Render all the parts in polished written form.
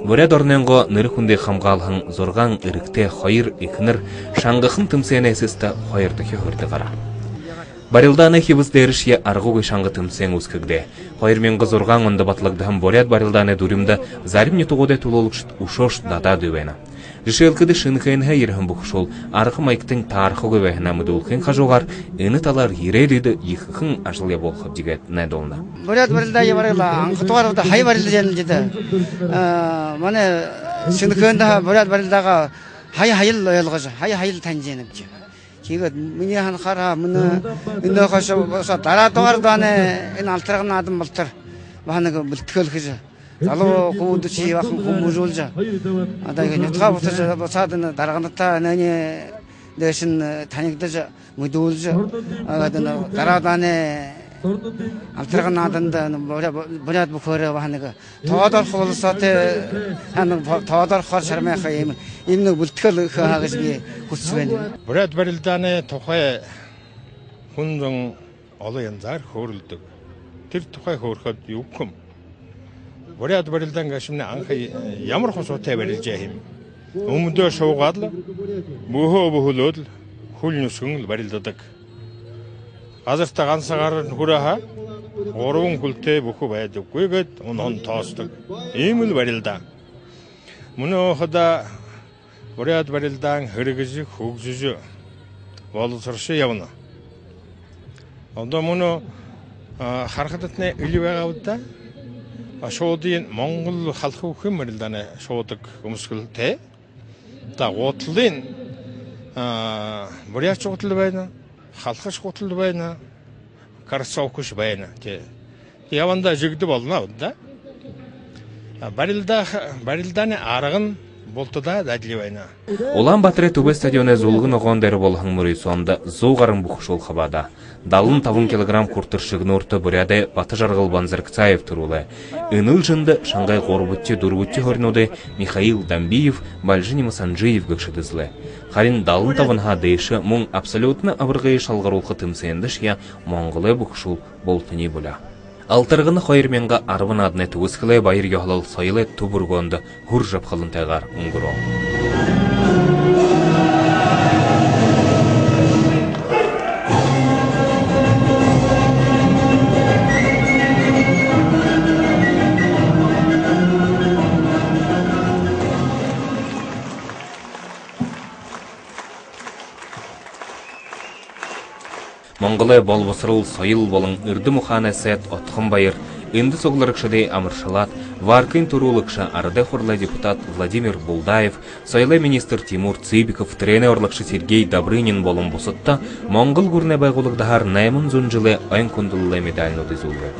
Бурят орненго нэрхүндэ хамгаалхан 6 эрэгтэй 2 эхнэр шангахан тэмсэнээсэст 2 дахь хөрдөгара. Барилдааны хивс дээршие аргуугийн шанга тэмсэн үсгэгдэ. 2006 онд батлагдсан Бурят барилдааны дүрмд зарим нутгуудад тулуулагчд өшөөш дадаад байна. Жишээлбэл шинэхэн хайрхан бөхшүүл арга маягтын таархаг байна мэдүүлхэн хажуугаар энэ талаар ирээдүйд иххэн ажил явуулах дигээд найдуулна. Бурят барилдаа яваарла анхдугаар хай барилдаа яна манай шинэхэн Бурят барилдаага хаял ойлгож хаял таньж яана гэж. Тэгээд миний ханахаараа мөн энэ хашаа дараа дугаар дааны энэ алтраг наадам болтор баанаг бэлтгэлж залуу хүмүүд чи яхан хүмүүжүүлж одоо ингэ нутгаа бутаж бацаад энэ дарганатаа нээний дэшин танигдаж мэдүүлж одоо дараа дааны алтраг нааданд Бурят бүхөрөө баанаг тоодор хуулсаатай тоодорхоор шармайхаа юм нэг бүлтгэл хаагаж би хүсэж байна. Бурят барилдааны тухай хүнзэн олон янзаар хөөрөлдөг. Тэр тухай хөөрөхөд юу юм? Бурят барилдаан гашмны анх ямар хосоотой барилж юм. Өмдөө шуугаад л бөхөө бөхөлөд хүл нүсгэн барилдадаг. Газартаа ганцаагаар хүрээхаа 3 хүлтэй бөхөө байдаггүй гэд он тоосдог. Ийм л барилдаа. Мөнөө хада Бурят барилдаан хэрэгж хөгжиж боловсрох явна. Одоо мөнөө харахад нь ил байгаудаа шуудын Монгол халах үхэн барилдааны шуудаг өмсгөлтэй. Та гутлын Бурят гутал байна. Халахш гутал байна. Карсовкуш байна. Яванда жигдэ болно да. Барилдааны арга нь болтуда ажил байна. Улаанбаатарын Төбе стадионы зулгын огоон дээр болгон мөрий сонда 100 гаруй бөхшүүл хавада. 75 кг хүртэр шигнөөртө Буряд Батаж Аргал Банзаргцаев төрүүлээ. Энэлжинд Шангай 3-4 хорнуудын Михаил Дамбиев, Балжини Масанжиев гэгшдэзлээ. Харин 75 дэш мөн абсолютно аваргын шалгаруулах тэмцээндш я Монголы бөхшүүл болтны була. Алтаргын 2010 адны төгсгөлээ баяр ёхлол соёлын төбөргөнд хүр жавхалантайгаар өнгөрөө. Монголы болбосрол соёл болон Эрдэм ухаанасэт отхон баяр энди согларыкшыды амыршылат варкын турулыкша арада хурлай депутат Владимир Булдаев, соёлы министр Тимур Цыбиков, тренерлыкшы Сергей Добрынин болон босытта Монгол гурне байгуулагдахар 8 жылы айн кундуллы медалін өдізулды.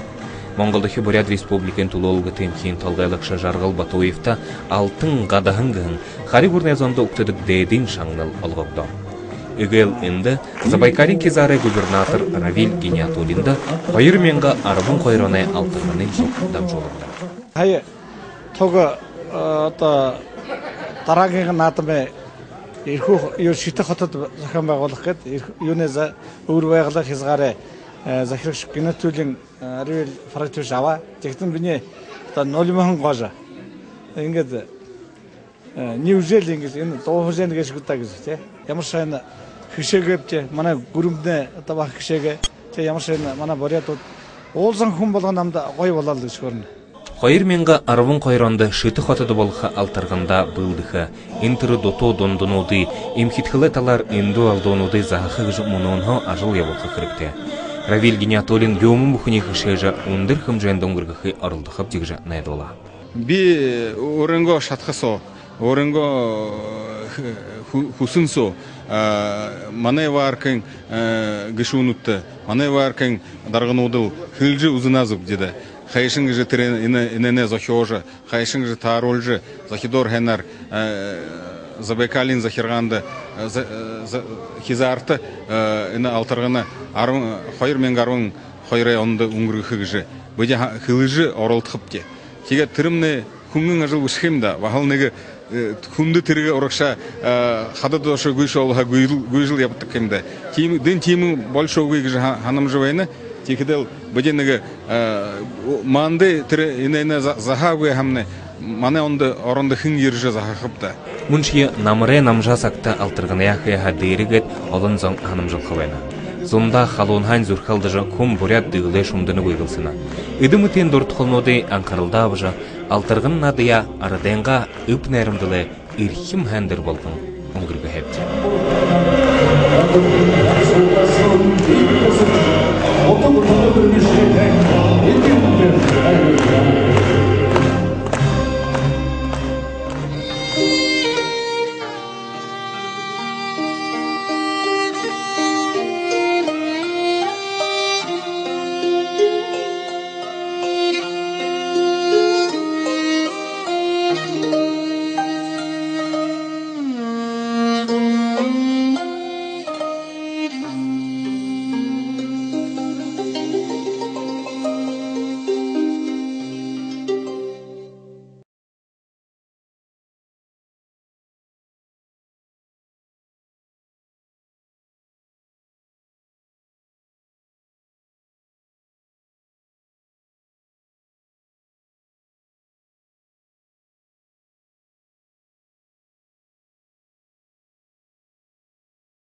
Монголдахи Бурят республикын тулолгытын кейін толгайлыкша Жаргал Батуевта алтын гадахынгын хари гурне зонда уктыдык дейдин шаңныл олғықты. Игэл инде Забайкалин кезары губернатор Равиль Гиниатулинда 2000 арбын койроны алтырманы соқтам жолында. Хай тога дараагийн наадмын эрхүү юу шитэ хотод зохион байгуулах гээд юунээс өөр байгалах хязгаараа захирагч Гиниатулин Равиль Фратиш аваа. Тэгтэн биний одоо 0,000 гож. Ингээд Ньюжэл ингэж энэ дуухжэн гэж гудаа гэж тий. Ямар сайн хишээгээвч манай гүрэмдээ одоо баг хишээгээ тий ямар сайн манай Бурятууд уулсан хүн болгон намд гоё болоо л гэж хөрнө. 2012 онд Шитэх хотод болох алтарганда бэлдэх энэ төр дутуу дунднуудын эмхитгэлэ талаар эндүү алдуунуудыг заахах гэж мөнөөнхөө ажил явуулах хэрэгтэй. Равиль Гиниатулин юмн бүхний хишээж өндөр хэмжээнд өнгөргөхөй оролдох гэж найдуулаа. Би өөрөнгөө шатхасоо өөрөнгөө хүсэнсөө манай варкын гишүүнүүд манай варкын дарганууд хилж узназуг гэдэг хайшин гэж тэр энэ зохиож хайшин гэж тааруулж захидор ханаар Забайкалин захирганд хизаарт энэ алтарганы 2012 онд өнгөрөх гэж бүдэ хилж оролдох бте. Тэгээд тэрмнэ хүнгэн ажил үсхэмда бахал нэг хүнд тэрэг урагша хадад дош гүйшолха гүйжил явдаг юмда. Тим большоггүй гэж ханамж байна. Тэгэхдээ бүдэ нэг манды тэр энэ захаагүй хамны манай орондо хэн ирж захахып да. Мунши намре намжасакта алтыргынаяхы хадырыгет олон зон ханымжылқы байна. Зунда халуунхан зүрхалдыжы кум бурят дыгылы шумдыны бұйғылсына. Үдімітен дұртқылнуды анқарылда бұжы алтырғын надыя араденға үп нәрімділі ирхим хәндір болдың ұңғырғы хәпті.